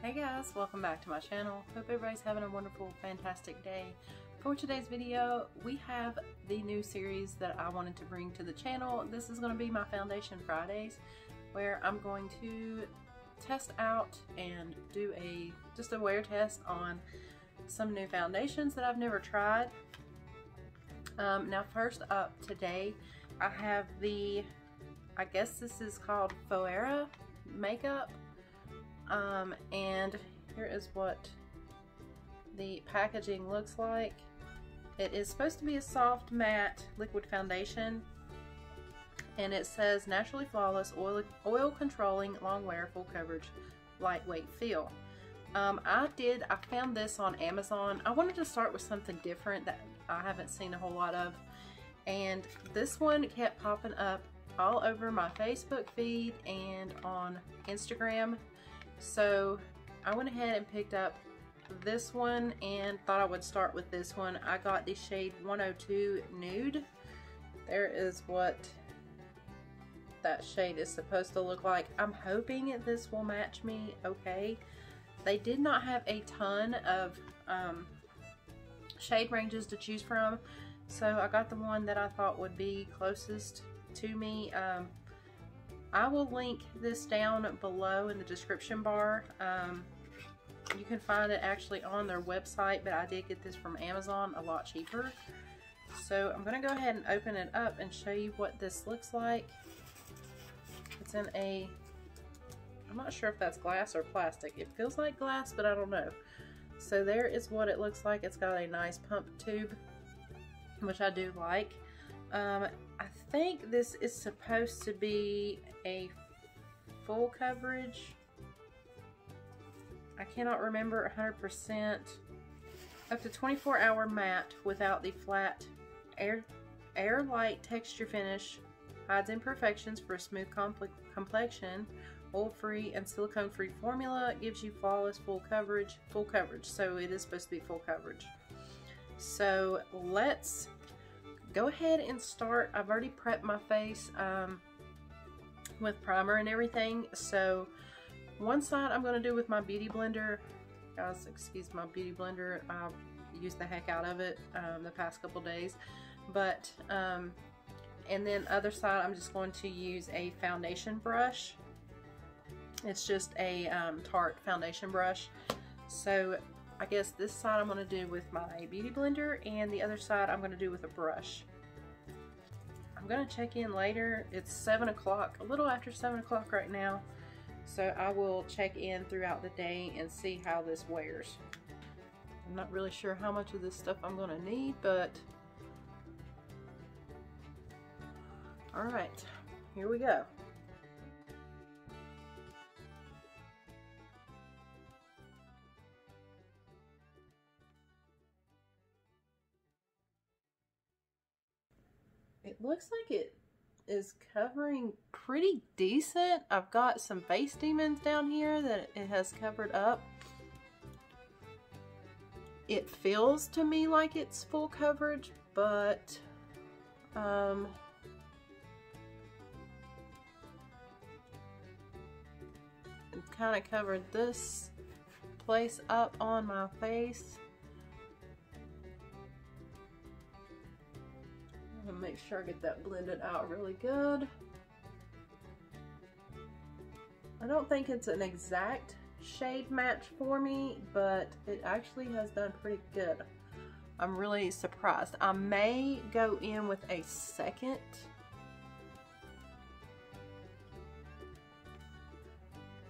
Hey guys, welcome back to my channel. Hope everybody's having a wonderful, fantastic day. For today's video, we have the new series that I wanted to bring to the channel. This is going to be my Foundation Fridays, where I'm going to test out and do just a wear test on some new foundations that I've never tried. Now first up today, I have I guess this is called Phoera makeup. And here is what the packaging looks like. It is supposed to be a soft matte liquid foundation, and it says naturally flawless, oil controlling, long wear, full coverage, lightweight feel. I found this on Amazon. I wanted to start with something different that I haven't seen a whole lot of, and this one kept popping up all over my Facebook feed and on Instagram. So I went ahead and picked up this one and thought I would start with this one. I got the shade 102 Nude. There is what that shade is supposed to look like. I'm hoping this will match me okay. They did not have a ton of shade ranges to choose from, so I got the one that I thought would be closest to me. I will link this down below in the description bar. You can find it actually on their website, but I did get this from Amazon a lot cheaper. So I'm going to go ahead and open it up and show you what this looks like. It's in I'm not sure if that's glass or plastic. It feels like glass, but I don't know. So there is what it looks like. It's got a nice pump tube, which I do like. I think this is supposed to be a full coverage. I cannot remember 100%. Up to 24-hour matte without the flat air-light texture finish. Hides imperfections for a smooth complexion. Oil-free and silicone-free formula. Gives you flawless full coverage. So it is supposed to be full coverage. So let's go ahead and start. I've already prepped my face with primer and everything. So one side I'm going to do with my beauty blender. Guys, excuse my beauty blender. I've used the heck out of it the past couple days. But and then other side I'm just going to use a foundation brush. It's just a Tarte foundation brush. So I guess this side I'm going to do with my beauty blender, and the other side I'm going to do with a brush. I'm going to check in later. It's 7 o'clock, a little after 7 o'clock right now. So I will check in throughout the day and see how this wears. I'm not really sure how much of this stuff I'm going to need, but alright, here we go. It looks like it is covering pretty decent. I've got some face demons down here that it has covered up. It feels to me like it's full coverage, but it kind of covered this place up on my face. Make sure I get that blended out really good. I don't think it's an exact shade match for me, but it actually has done pretty good. I'm really surprised. I may go in with a second.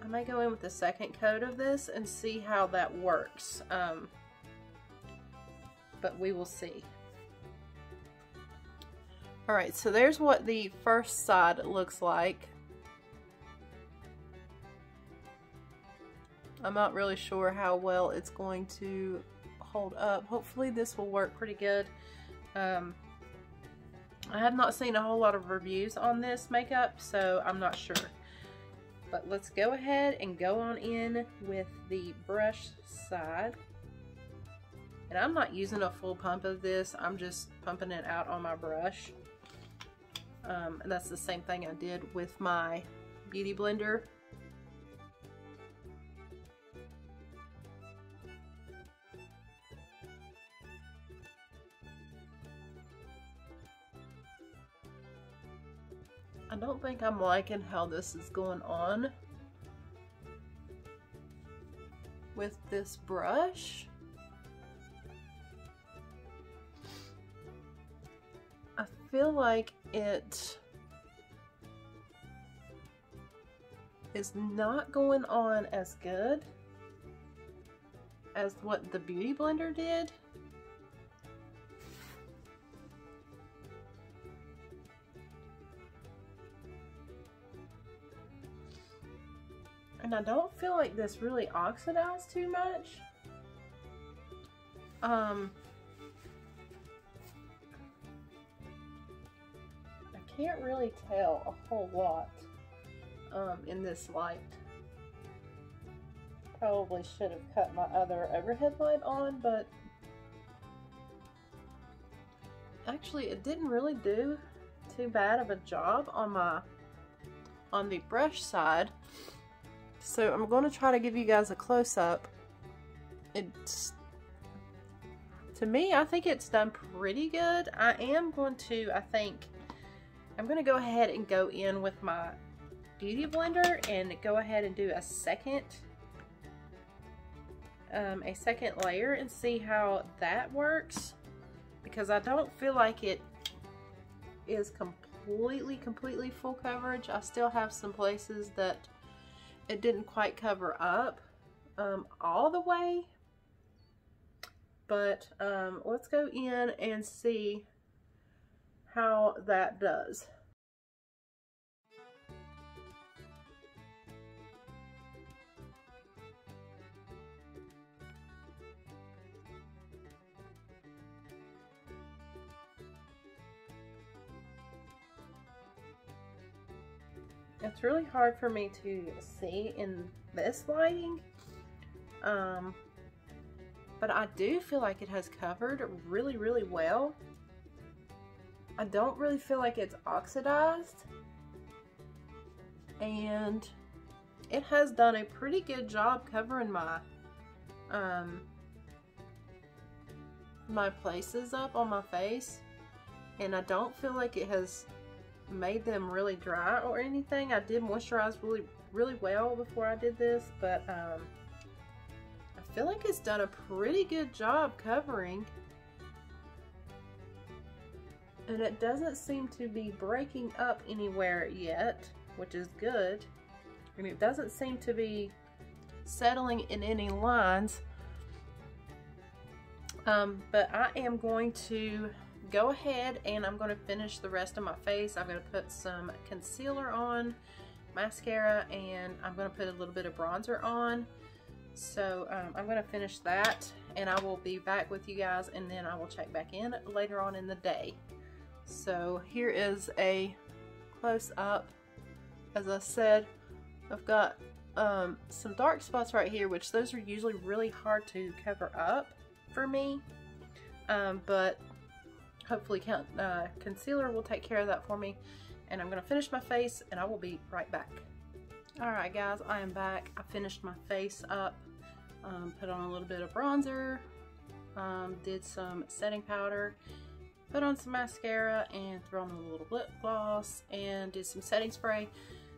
I may go in with the second coat of this and see how that works. But we will see. Alright, so there's what the first side looks like. I'm not really sure how well it's going to hold up. Hopefully this will work pretty good. I have not seen a whole lot of reviews on this makeup, so I'm not sure. But let's go ahead and go on in with the brush side. And I'm not using a full pump of this. I'm just pumping it out on my brush. And that's the same thing I did with my beauty blender. I don't think I'm liking how this is going on with this brush. I feel like it is not going on as good as what the Beauty Blender did. And I don't feel like this really oxidized too much. I can't really tell a whole lot in this light. Probably should have cut my other overhead light on, but actually it didn't really do too bad of a job on the brush side. So I'm going to try to give you guys a close-up. It's, to me, I think it's done pretty good. I think I'm going to go ahead and go in with my Beauty Blender and go ahead and do a second layer and see how that works, because I don't feel like it is completely full coverage. I still have some places that it didn't quite cover up all the way, but let's go in and see how that does. It's really hard for me to see in this lighting, but I do feel like it has covered really well. I don't really feel like it's oxidized, and it has done a pretty good job covering my my places up on my face, and I don't feel like it has made them really dry or anything. I did moisturize really well before I did this, but I feel like it's done a pretty good job covering, and it doesn't seem to be breaking up anywhere yet, which is good, and it doesn't seem to be settling in any lines. But I am going to go ahead and I'm going to finish the rest of my face. I'm going to put some concealer on, mascara, and I'm going to put a little bit of bronzer on. So I'm going to finish that, and I will be back with you guys, and then I will check back in later on in the day. So here is a close-up. As I said, I've got some dark spots right here, which those are usually really hard to cover up for me, but hopefully concealer will take care of that for me. And I'm going to finish my face, and I will be right back. Alright guys, I am back. I finished my face up, put on a little bit of bronzer, did some setting powder, put on some mascara, and threw on a little lip gloss, and did some setting spray.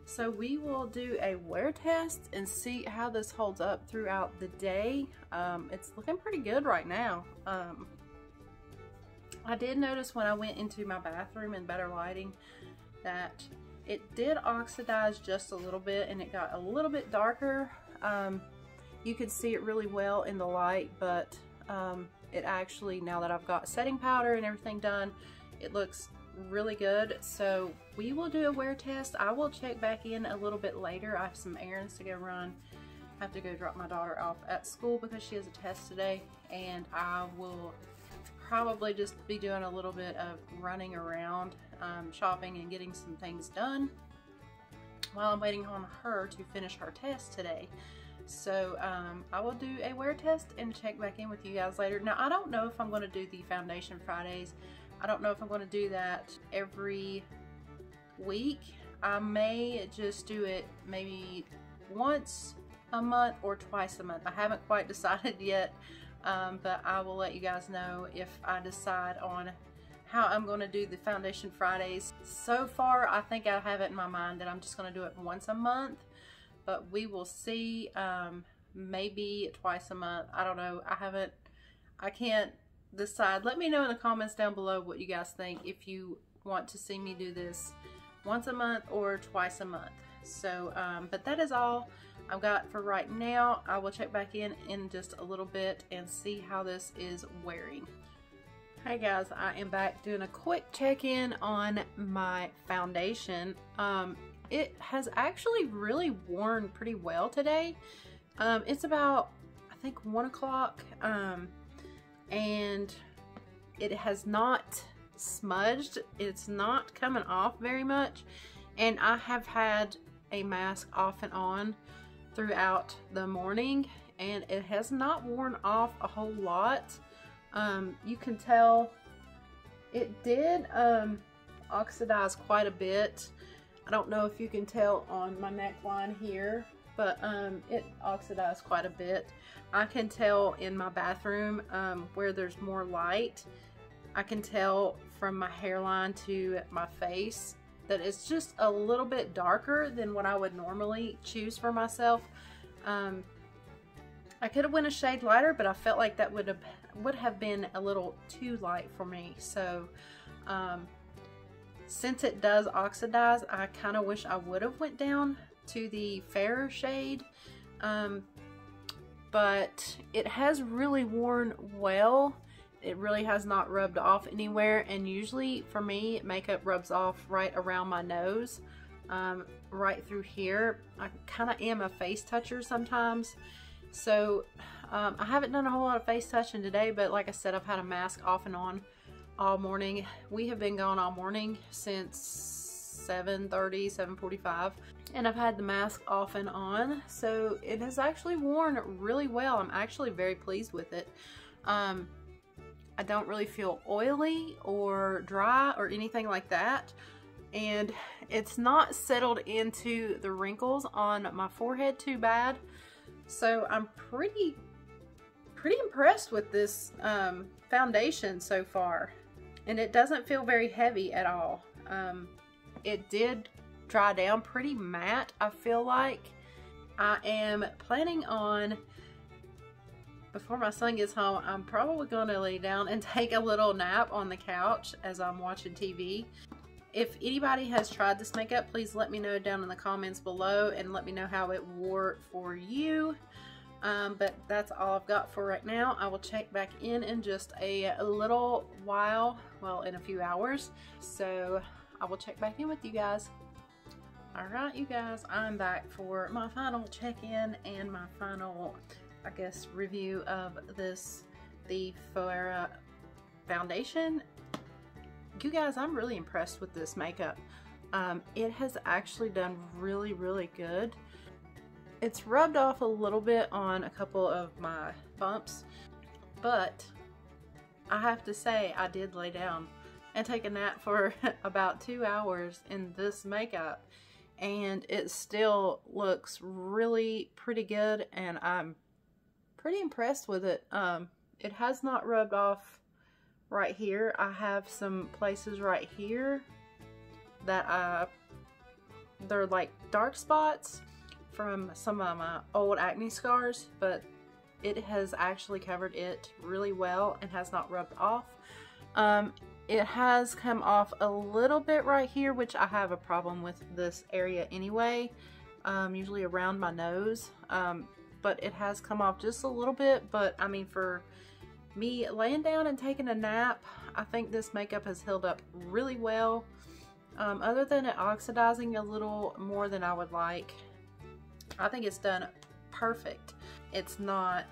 So we will do a wear test and see how this holds up throughout the day. It's looking pretty good right now. I did notice when I went into my bathroom in better lighting that it did oxidize just a little bit, and it got a little bit darker. You could see it really well in the light, but it actually, now that I've got setting powder and everything done, it looks really good. So we will do a wear test. I will check back in a little bit later. I have some errands to go run. I have to go drop my daughter off at school because she has a test today, and I will probably just be doing a little bit of running around, shopping and getting some things done while I'm waiting on her to finish her test today. So I will do a wear test and check back in with you guys later. Now, I don't know if I'm going to do the Foundation Fridays. I don't know if I'm going to do that every week. I may just do it maybe once a month or twice a month. I haven't quite decided yet, but I will let you guys know if I decide on how I'm going to do the Foundation Fridays. So far, I think I have it in my mind that I'm just going to do it once a month, but we will see. Maybe twice a month. I don't know. I can't decide. Let me know in the comments down below what you guys think, if you want to see me do this once a month or twice a month. So, but that is all I've got for right now. I will check back in just a little bit and see how this is wearing. Hey guys, I am back doing a quick check-in on my foundation. It has actually really worn pretty well today. It's about, I think, 1 o'clock, and it has not smudged. It's not coming off very much, and I have had a mask off and on throughout the morning, and it has not worn off a whole lot. You can tell it did oxidize quite a bit. I don't know if you can tell on my neckline here, but it oxidized quite a bit. I can tell in my bathroom where there's more light. I can tell from my hairline to my face that it's just a little bit darker than what I would normally choose for myself. I could have went a shade lighter, but I felt like that would have been a little too light for me. So since it does oxidize, I kind of wish I would have went down to the fairer shade, but it has really worn well. It really has not rubbed off anywhere, and usually for me, makeup rubs off right around my nose, right through here. I kind of am a face toucher sometimes, so I haven't done a whole lot of face touching today, but like I said, I've had a mask off and on all morning. We have been gone all morning since 7:30, 7:45, and I've had the mask off and on, so it has actually worn really well. I'm actually very pleased with it. I don't really feel oily or dry or anything like that, and it's not settled into the wrinkles on my forehead too bad, so I'm pretty impressed with this foundation so far, and it doesn't feel very heavy at all. It did dry down pretty matte, I feel like. I am planning on, before my son gets home, I'm probably going to lay down and take a little nap on the couch as I'm watching TV. If anybody has tried this makeup, please let me know down in the comments below and let me know how it wore for you. But that's all I've got for right now. I will check back in just a little while, well, in a few hours. So I will check back in with you guys. Alright, you guys, I'm back for my final check-in and my final, I guess, review of the Phoera foundation. You guys, I'm really impressed with this makeup. It has actually done really, really good. It's rubbed off a little bit on a couple of my bumps, but I have to say I did lay down and take a nap for about 2 hours in this makeup, and it still looks really pretty good, and I'm pretty impressed with it. It has not rubbed off right here. I have some places right here that they're like dark spots from some of my old acne scars, but it has actually covered it really well and has not rubbed off. It has come off a little bit right here, which I have a problem with this area anyway, usually around my nose, but it has come off just a little bit. But I mean, for me laying down and taking a nap, I think this makeup has held up really well. Other than it oxidizing a little more than I would like, I think it's done perfect. It's not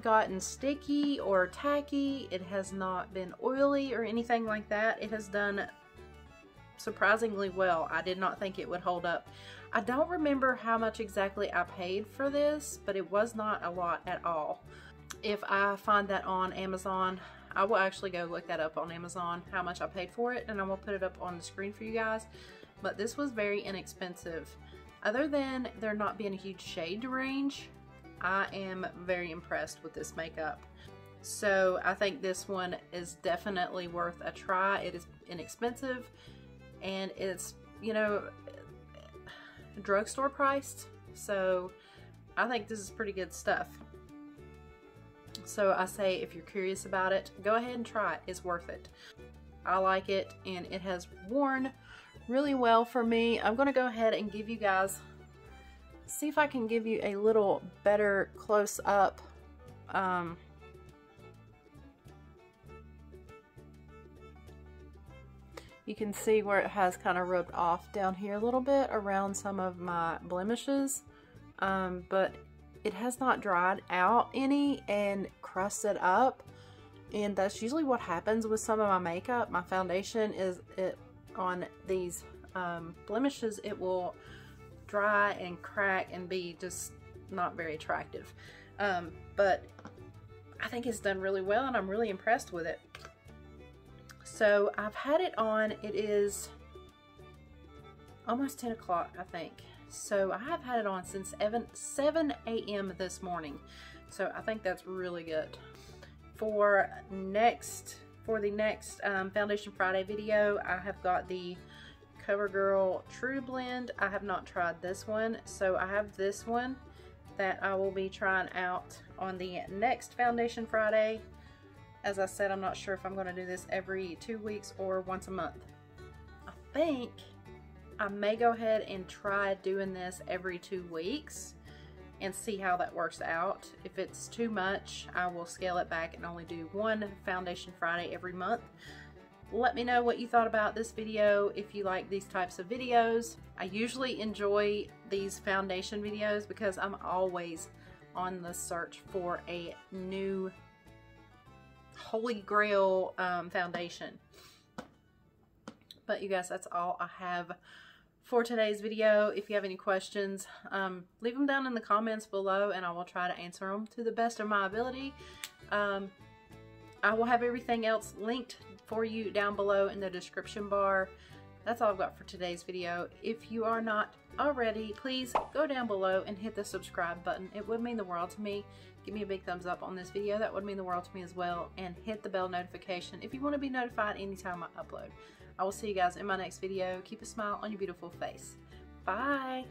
gotten sticky or tacky. It has not been oily or anything like that. It has done surprisingly well. I did not think it would hold up. I don't remember how much exactly I paid for this, but it was not a lot at all. If I find that on Amazon, I will actually go look that up on Amazon, how much I paid for it, and I will put it up on the screen for you guys. But this was very inexpensive. Other than there not being a huge shade range, I am very impressed with this makeup. So I think this one is definitely worth a try. It is inexpensive and it's, you know, drugstore priced. So I think this is pretty good stuff. So I say if you're curious about it, go ahead and try it. It's worth it. I like it and it has worn really well for me. I'm going to go ahead and give you guys, see if I can give you a little better close up. You can see where it has kind of rubbed off down here a little bit around some of my blemishes, but it has not dried out any and crusted up, and that's usually what happens with some of my makeup. My foundation is on these blemishes, it will dry and crack and be just not very attractive, but I think it's done really well and I'm really impressed with it. So I've had it on, it is almost 10 o'clock, I think. So I have had it on since 7 a.m. this morning. So I think that's really good. For the next Foundation Friday video, I have got the CoverGirl True Blend. I have not tried this one. So I have this one that I will be trying out on the next Foundation Friday. As I said, I'm not sure if I'm going to do this every 2 weeks or once a month. I think I may go ahead and try doing this every 2 weeks and see how that works out. If it's too much, I will scale it back and only do one Foundation Friday every month. Let me know what you thought about this video, if you like these types of videos. I usually enjoy these foundation videos because I'm always on the search for a new holy grail foundation. But you guys, that's all I have for today's video. If you have any questions, leave them down in the comments below and I will try to answer them to the best of my ability. I will have everything else linked for you down below in the description bar. That's all I've got for today's video. If you are not already, please go down below and hit the subscribe button. It would mean the world to me. Give me a big thumbs up on this video. That would mean the world to me as well. And hit the bell notification if you want to be notified anytime I upload. I will see you guys in my next video. Keep a smile on your beautiful face. Bye.